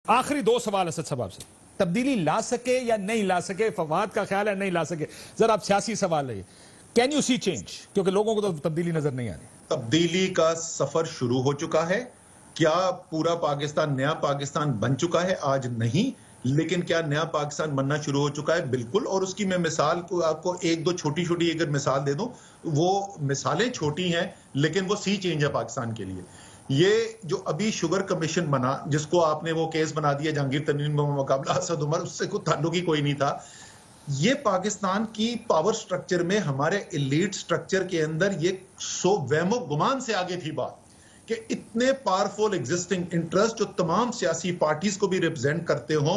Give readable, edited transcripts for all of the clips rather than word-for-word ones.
आखिरी दो सवाल असद साहब से, तब्दीली ला सके या नहीं ला सके, फवाद का ख्याल है नहीं ला सके, जरा आप सियासी सवाल है, कैन यू सी चेंज, क्योंकि लोगों को तो तब्दीली नजर नहीं आ रही। तब्दीली का सफर शुरू हो चुका है। क्या पूरा पाकिस्तान नया पाकिस्तान बन चुका है? आज नहीं, लेकिन क्या नया पाकिस्तान बनना शुरू हो चुका है? बिल्कुल। और उसकी मैं मिसाल को आपको एक दो छोटी छोटी अगर मिसाल दे दूं, वो मिसालें छोटी हैं लेकिन वो सी चेंज है पाकिस्तान के लिए। ये जो अभी शुगर कमीशन बना, जिसको आपने वो केस बना दिया जहांगीर तरीन मुकाबला असद उमर, उससे कोई ताल्लुक ही कोई नहीं था। ये पाकिस्तान की पावर स्ट्रक्चर में, हमारे एलीट स्ट्रक्चर के अंदर ये वहमो गुमान से आगे थी बात कि इतने पावरफुल एग्जिस्टिंग इंटरेस्ट जो तमाम सियासी पार्टीज को भी रिप्रेजेंट करते हो,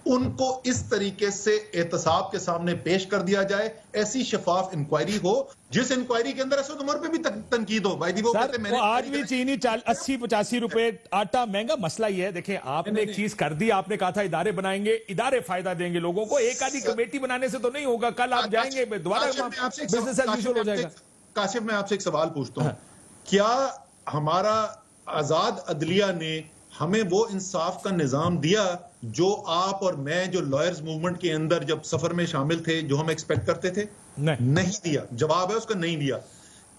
उनको इस तरीके से एहतसाब के सामने पेश कर दिया जाए। ऐसी शफाफ इंक्वायरी हो जिस इंक्वायरी के अंदर असद उमर पे भी तनकीद हो। भाई वो कहते मैंने आज भी चीनी 80-85 रुपए, आटा महंगा। मसला ये है, देखिए आपने एक चीज कर दी, आपने कहा था इदारे बनाएंगे, इदारे फायदा देंगे लोगों को। एक आधी कमेटी बनाने से तो नहीं होगा, कल आप जाएंगे दोबारा बिजनेस एज यूजुअल हो जाएगा। काशिफ, मैं आपसे एक सवाल पूछता हूं, क्या हमारा आजाद अदलिया ने हमें वो इंसाफ का निजाम दिया जो आप और मैं, जो लॉयर्स मूवमेंट के अंदर जब सफर में शामिल थे, जो हम एक्सपेक्ट करते थे? नहीं दिया। जवाब है उसका, नहीं दिया।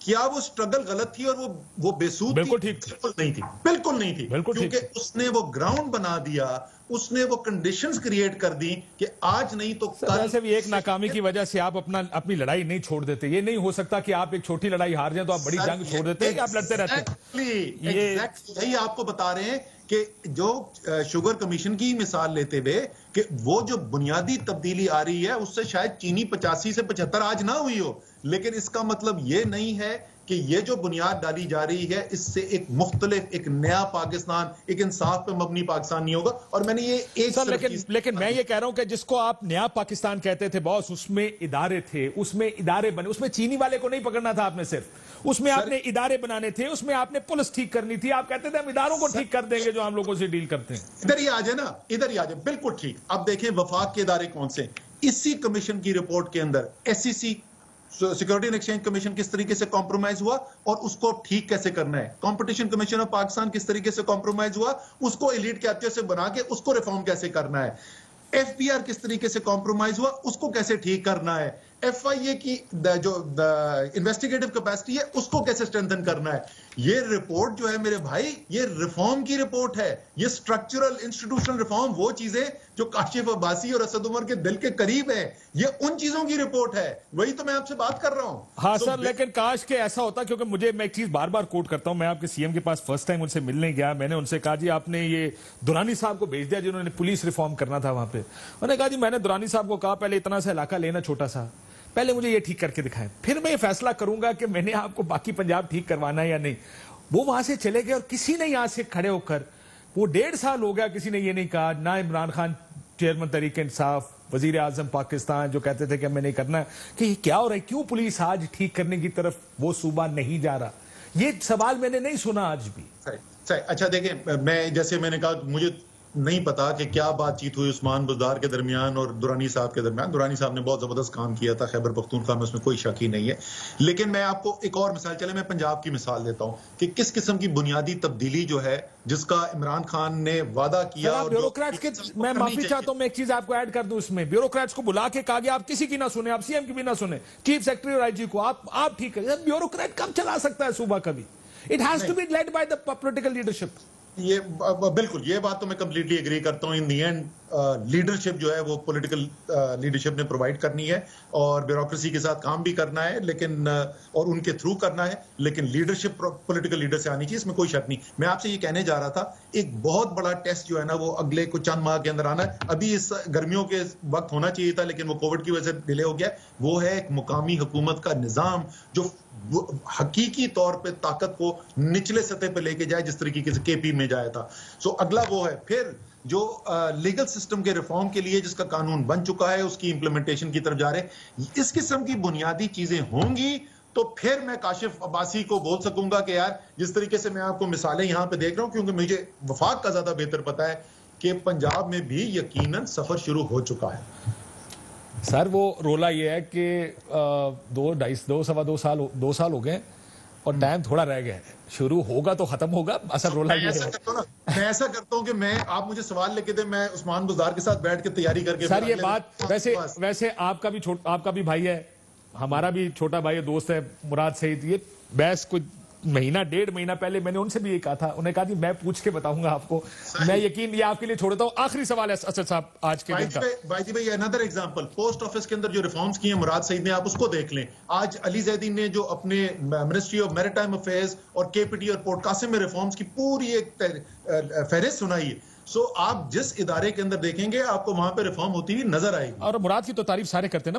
क्या वो स्ट्रगल गलत थी और वो बेसूद? बिल्कुल ठीक, बिल्कुल नहीं थी, बिल्कुल नहीं थी, क्योंकि उसने वो ग्राउंड बना दिया, उसने वो कंडीशंस क्रिएट कर दी कि आज नहीं तो कल। वैसे भी एक नाकामी की वजह से आप अपनी लड़ाई नहीं छोड़ देते। ये नहीं हो सकता कि आप एक छोटी लड़ाई हार जाए तो आप बड़ी जंग छोड़ देते हैं कि आप लड़ते रहते हैं। यही आपको बता रहे हैं कि जो शुगर कमीशन की मिसाल लेते हुए कि वो जो बुनियादी तब्दीली आ रही है उससे शायद चीनी 85 से 75 आज ना हुई हो, लेकिन इसका मतलब ये नहीं है कि ये जो बुनियाद डाली जा रही है इससे एक मुख्तलिफ, एक नया पाकिस्तान, एक इंसाफ पे मबनी पाकिस्तान नहीं होगा। और मैंने ये एक लेकिन मैं ये कह रहा हूं कि जिसको आप नया पाकिस्तान कहते थे बॉस, उसमें इदारे थे, उसमें इदारे बने, उसमें चीनी वाले को नहीं पकड़ना था आपने, सिर्फ उसमें आपने इदारे बनाने थे, उसमें आपने पुलिस ठीक करनी थी। आप कहते थे हम इदारों को ठीक कर देंगे जो हम लोगों से डील करते हैं। इधर ही आ जाए ना, इधर ही आ जाए, बिल्कुल ठीक। अब देखें वफाक के इदारे कौन से। इसी कमीशन की रिपोर्ट के अंदर SEC, security and exchange commission किस तरीके से कॉम्प्रोमाइज हुआ और उसको ठीक कैसे करना है। कंपटीशन कमीशन ऑफ पाकिस्तान किस तरीके से कॉम्प्रोमाइज हुआ, उसको एलीट के हत्या से बना के उसको रिफॉर्म कैसे करना है। FBR किस तरीके से कॉम्प्रोमाइज हुआ, उसको कैसे ठीक करना है। FIA की जो इन्वेस्टिगेटिव कैपेसिटी है उसको कैसे स्ट्रेंथन करना है। ये रिपोर्ट जो है मेरे भाई, ये रिफॉर्म की रिपोर्ट है। ये स्ट्रक्चरल इंस्टीट्यूशनल रिफॉर्म, वो चीजें जो काशिफ अब्बासी और असद उमर के दिल के करीब है, ये उन चीजों की रिपोर्ट है। वही तो मैं आपसे बात कर रहा हूं। हाँ सर, लेकिन काश के ऐसा होता, क्योंकि मैं एक चीज बार बार कोट करता हूं। मैं आपके CM के पास फर्स्ट टाइम उनसे मिलने गया, मैंने उनसे कहा जी आपने ये दुरानी साहब को भेज दिया जिन्होंने पुलिस रिफॉर्म करना था वहां पे। उन्होंने कहा जी मैंने दुरानी साहब को कहा पहले इतना सा इलाका लेना छोटा सा, पहले मुझे ये ठीक करके दिखाएं, फिर मैं ये फैसला करूंगा कि मैंने आपको बाकी पंजाब ठीक करवाना है या नहीं। वो वहां से चले गए और किसी ने यहां से खड़े होकर, वो 1.5 साल हो गया, किसी ने ये नहीं कहा, ना इमरान खान चेयरमैन तहरीक इंसाफ, वजीर आजम पाकिस्तान जो कहते थे कि हमें नहीं करना, कि ये क्या हो रहा है, क्यों पुलिस आज ठीक करने की तरफ वो सूबा नहीं जा रहा। ये सवाल मैंने नहीं सुना आज भी। सही। अच्छा देखें, मैं जैसे मैंने कहा, मुझे नहीं पता कि क्या बातचीत हुई उस्मान बुज़दार के दरमियान और दुरानी साहब के दरमियान। दुरानी साहब ने बहुत जबरदस्त काम किया था खैबर पख्तूनख्वा में, उसमें कोई शक ही नहीं है। लेकिन मैं आपको एक और मिसाल, चले मैं पंजाब की मिसाल देता हूं कि किस किस्म की बुनियादी तब्दीली जो है जिसका इमरान खान ने वादा किया। और ब्यूरोक्रेट्स के, मैं माफी चाहता हूं, मैं एक चीज आपको ऐड कर दूं इसमें। ब्यूरोक्रेट्स को बुला के कहा गया आप किसी की ना सुने, आप CM की भी ना सुने, चीफ सेक्रेटरी और IG को आप ठीक है। ब्यूरोक्रेट कब चला सकता है सूबा कभी? It has to be led by the political leadership. ये बिल्कुल, ये बात तो मैं कंप्लीटली एग्री करता हूं। इन दी एंड लीडरशिप जो है वो पॉलिटिकल लीडरशिप ने प्रोवाइड करनी है और ब्यूरोक्रेसी के साथ काम भी करना है, लेकिन और उनके थ्रू करना है, लेकिन लीडरशिप पॉलिटिकल लीडर से आनी चाहिए, इसमें कोई शक नहीं। मैं आपसे ये कहने जा रहा था, एक बहुत बड़ा टेस्ट जो है ना वो अगले कुछ चंद माह के अंदर आना है। अभी इस गर्मियों के वक्त होना चाहिए था, लेकिन वो कोविड की वजह से डिले हो गया। वो है एक मुकामी हुकूमत का निजाम जो हकीकी तौर पे ताकत को निचले सतह पे लेके जाए, जिस तरीके से KP में जाया था। सो अगला वो है। फिर जो लीगल सिस्टम के रिफॉर्म के लिए जिसका कानून बन चुका है, उसकी इंप्लीमेंटेशन की तरफ जा रहे। इस किस्म की बुनियादी चीजें होंगी तो फिर मैं काशिफ अब्बासी को बोल सकूंगा कि यार, जिस तरीके से मैं आपको मिसालें यहां पे देख रहा हूं, क्योंकि मुझे वफाक का ज्यादा बेहतर पता है कि पंजाब में भी यकीनन सफर शुरू हो चुका है। सर वो रोला ये है कि 2 साल हो गए और टाइम थोड़ा रह गया है, शुरू होगा तो खत्म होगा, असल रोला ये है। मैं ऐसा करता हूं कि मैं, आप मुझे सवाल लिखे थे, मैं उस्मान बुज़दार के साथ बैठ के तैयारी करके सर ये बात वैसे आपका भी भाई है, हमारा भी छोटा भाई है, दोस्त है मुराद सईद। ये बहस कुछ महीना 1.5 महीना पहले मैंने उनसे भी ये कहा था, उन्हें कहा जी मैं पूछ के बताऊंगा आपको। मैं यकीन ये आपके लिए छोड़ता हूं। आखिरी सवाल है असद साहब आज के दिन का। बाजी भाई अनदर एग्जांपल, पोस्ट ऑफिस के अंदर जो रिफॉर्म्स किए मुराद सईद ने, आप उसको देख लें। आज अली जैदी ने जो अपने मिनिस्ट्री ऑफ मैरिटाइम अफेयर्स और केपीटी और पोर्ट कासिम में रिफॉर्म्स की पूरी एक फहरिस्त सुनाई है। सो आप जिस इदारे के अंदर देखेंगे आपको वहां पे रिफॉर्म होती हुई नजर आएगी। और मुराद की तो तारीफ सारे करते हैं ना।